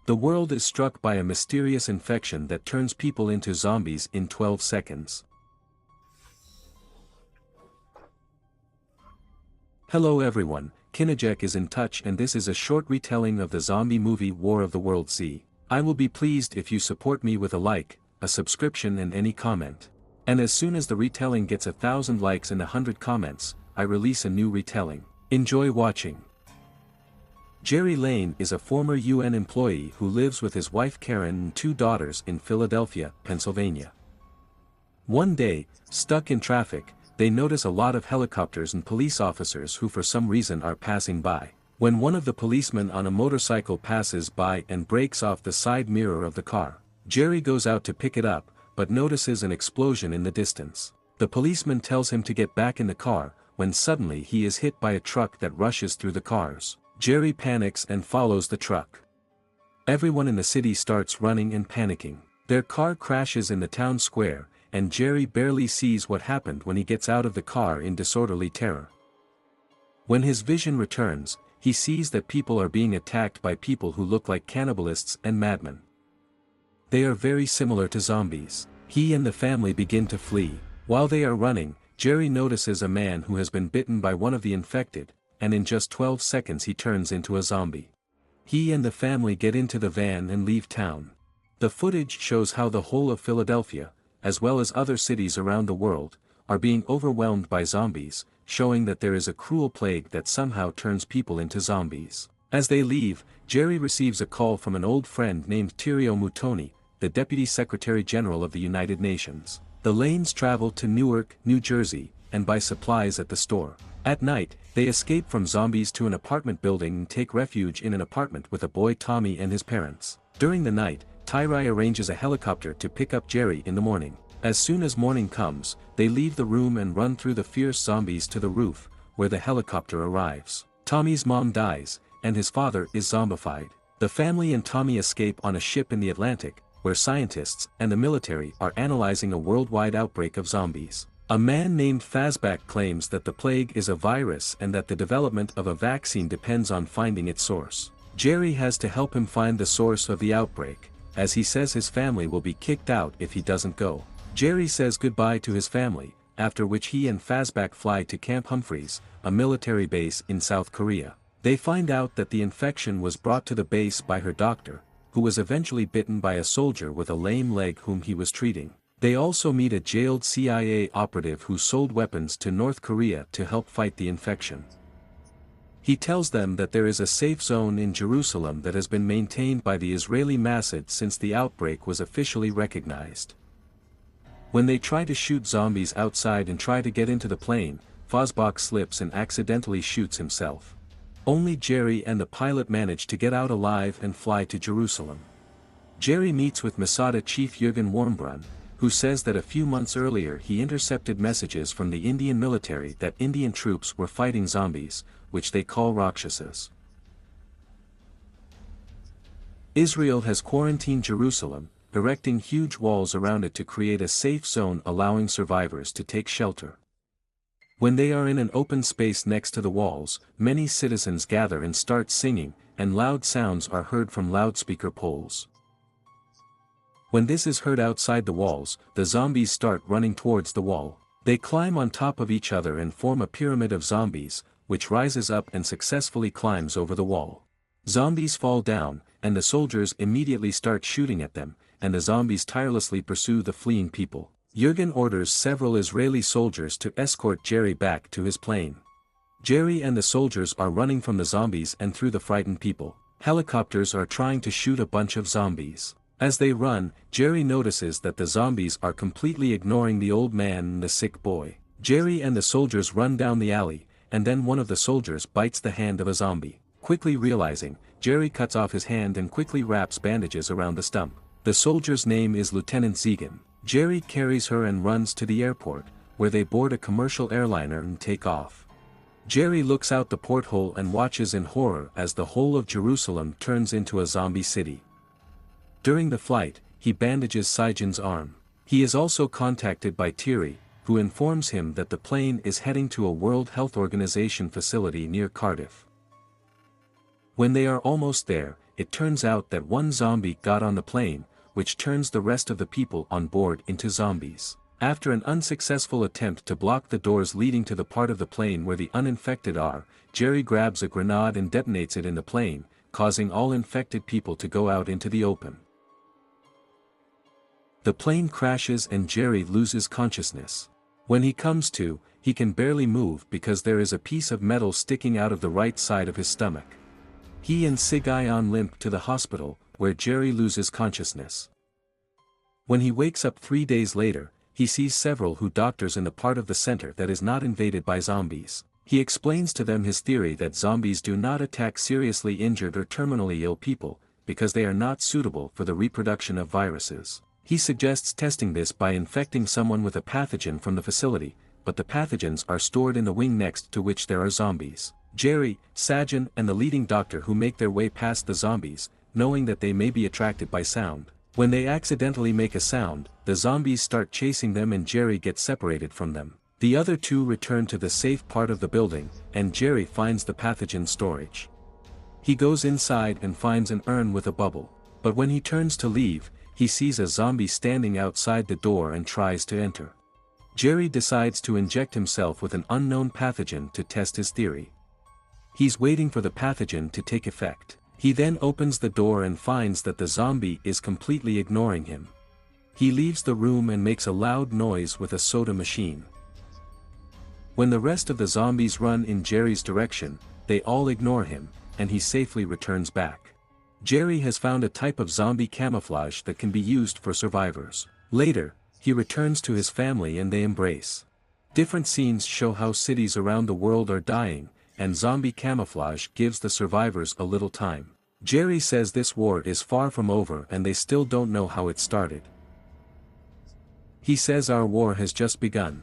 The world is struck by a mysterious infection that turns people into zombies in 12 seconds. Hello everyone, Kinejek is in touch and this is a short retelling of the zombie movie War of the Worlds Z. I will be pleased if you support me with a like, a subscription and any comment. And as soon as the retelling gets 1,000 likes and 100 comments, I release a new retelling. Enjoy watching. Jerry Lane is a former UN employee who lives with his wife Karen and 2 daughters in Philadelphia, Pennsylvania. One day, stuck in traffic, they notice a lot of helicopters and police officers who for some reason are passing by. When one of the policemen on a motorcycle passes by and breaks off the side mirror of the car, Jerry goes out to pick it up, but notices an explosion in the distance. The policeman tells him to get back in the car, when suddenly he is hit by a truck that rushes through the cars. Jerry panics and follows the truck. Everyone in the city starts running and panicking. Their car crashes in the town square, and Jerry barely sees what happened when he gets out of the car in disorderly terror. When his vision returns, he sees that people are being attacked by people who look like cannibalists and madmen. They are very similar to zombies. He and the family begin to flee. While they are running, Jerry notices a man who has been bitten by one of the infected, and in just 12 seconds he turns into a zombie. He and the family get into the van and leave town. The footage shows how the whole of Philadelphia, as well as other cities around the world, are being overwhelmed by zombies, showing that there is a cruel plague that somehow turns people into zombies. As they leave, Jerry receives a call from an old friend named Tirio Mutoni, the Deputy Secretary General of the United Nations. The Lanes travel to Newark, New Jersey, and buy supplies at the store. At night, they escape from zombies to an apartment building and take refuge in an apartment with a boy Tommy and his parents. During the night, Tyrai arranges a helicopter to pick up Jerry in the morning. As soon as morning comes, they leave the room and run through the fierce zombies to the roof, where the helicopter arrives. Tommy's mom dies, and his father is zombified. The family and Tommy escape on a ship in the Atlantic, where scientists and the military are analyzing a worldwide outbreak of zombies. A man named Fazback claims that the plague is a virus and that the development of a vaccine depends on finding its source. Jerry has to help him find the source of the outbreak, as he says his family will be kicked out if he doesn't go. Jerry says goodbye to his family, after which he and Fazback fly to Camp Humphreys, a military base in South Korea. They find out that the infection was brought to the base by her doctor, who was eventually bitten by a soldier with a lame leg whom he was treating. They also meet a jailed CIA operative who sold weapons to North Korea to help fight the infection. He tells them that there is a safe zone in Jerusalem that has been maintained by the Israeli Mossad since the outbreak was officially recognized. When they try to shoot zombies outside and try to get into the plane, Fazbach slips and accidentally shoots himself. Only Jerry and the pilot manage to get out alive and fly to Jerusalem. Jerry meets with Masada Chief Jürgen Wormbrunn, who says that a few months earlier he intercepted messages from the Indian military that Indian troops were fighting zombies, which they call Rakshasas. Israel has quarantined Jerusalem, erecting huge walls around it to create a safe zone allowing survivors to take shelter. When they are in an open space next to the walls, many citizens gather and start singing, and loud sounds are heard from loudspeaker poles. When this is heard outside the walls, the zombies start running towards the wall. They climb on top of each other and form a pyramid of zombies, which rises up and successfully climbs over the wall. Zombies fall down, and the soldiers immediately start shooting at them, and the zombies tirelessly pursue the fleeing people. Jürgen orders several Israeli soldiers to escort Jerry back to his plane. Jerry and the soldiers are running from the zombies and through the frightened people. Helicopters are trying to shoot a bunch of zombies. As they run, Jerry notices that the zombies are completely ignoring the old man and the sick boy. Jerry and the soldiers run down the alley, and then one of the soldiers bites the hand of a zombie. Quickly realizing, Jerry cuts off his hand and quickly wraps bandages around the stump. The soldier's name is Lieutenant Zegan. Jerry carries her and runs to the airport, where they board a commercial airliner and take off. Jerry looks out the porthole and watches in horror as the whole of Jerusalem turns into a zombie city. During the flight, he bandages Saijan's arm. He is also contacted by Thierry, who informs him that the plane is heading to a World Health Organization facility near Cardiff. When they are almost there, it turns out that one zombie got on the plane, which turns the rest of the people on board into zombies. After an unsuccessful attempt to block the doors leading to the part of the plane where the uninfected are, Jerry grabs a grenade and detonates it in the plane, causing all infected people to go out into the open. The plane crashes and Jerry loses consciousness. When he comes to, he can barely move because there is a piece of metal sticking out of the right side of his stomach. He and Sig-Ion limp to the hospital, where Jerry loses consciousness. When he wakes up 3 days later, he sees several doctors in the part of the center that is not invaded by zombies. He explains to them his theory that zombies do not attack seriously injured or terminally ill people, because they are not suitable for the reproduction of viruses. He suggests testing this by infecting someone with a pathogen from the facility, but the pathogens are stored in the wing next to which there are zombies. Jerry, Sajan and the leading doctor who make their way past the zombies, knowing that they may be attracted by sound. When they accidentally make a sound, the zombies start chasing them and Jerry gets separated from them. The other two return to the safe part of the building, and Jerry finds the pathogen storage. He goes inside and finds an urn with a bubble. But when he turns to leave, he sees a zombie standing outside the door and tries to enter. Jerry decides to inject himself with an unknown pathogen to test his theory. He's waiting for the pathogen to take effect. He then opens the door and finds that the zombie is completely ignoring him. He leaves the room and makes a loud noise with a soda machine. When the rest of the zombies run in Jerry's direction, they all ignore him, and he safely returns back. Jerry has found a type of zombie camouflage that can be used for survivors. Later, he returns to his family and they embrace. Different scenes show how cities around the world are dying, and zombie camouflage gives the survivors a little time. Jerry says this war is far from over and they still don't know how it started. He says our war has just begun.